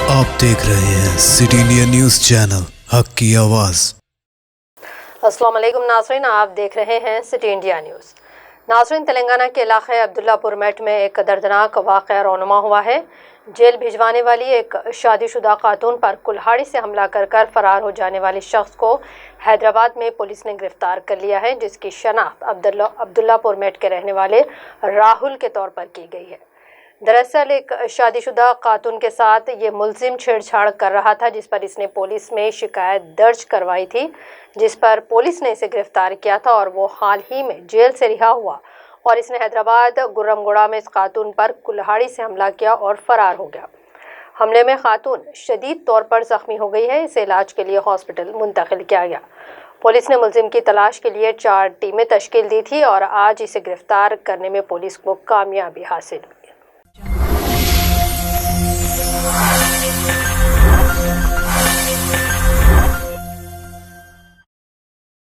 آپ دیکھ رہے ہیں سٹی انڈیا نیوز چینل، حق کی آواز۔ السلام علیکم ناظرین، آپ دیکھ رہے ہیں سٹی انڈیا نیوز۔ ناظرین، تلنگانہ کے علاقے عبداللہ پور میٹ میں ایک دردناک واقعہ رونما ہوا ہے۔ جیل بھجوانے والی ایک شادی شدہ خاتون پر کلہاڑی سے حملہ کر فرار ہو جانے والے شخص کو حیدرآباد میں پولیس نے گرفتار کر لیا ہے، جس کی شناخت عبداللہ پور میٹ کے رہنے والے راہل کے طور پر کی گئی ہے۔ دراصل ایک شادی شدہ خاتون کے ساتھ یہ ملزم چھیڑ چھاڑ کر رہا تھا، جس پر اس نے پولیس میں شکایت درج کروائی تھی، جس پر پولیس نے اسے گرفتار کیا تھا اور وہ حال ہی میں جیل سے رہا ہوا، اور اس نے حیدرآباد گرم گوڑہ میں اس خاتون پر کلہاڑی سے حملہ کیا اور فرار ہو گیا۔ حملے میں خاتون شدید طور پر زخمی ہو گئی ہے، اسے علاج کے لیے ہاسپٹل منتقل کیا گیا۔ پولیس نے ملزم کی تلاش کے لیے 4 ٹیمیں تشکیل دی تھی اور آج اسے گرفتار کرنے میں پولیس کو کامیابی حاصل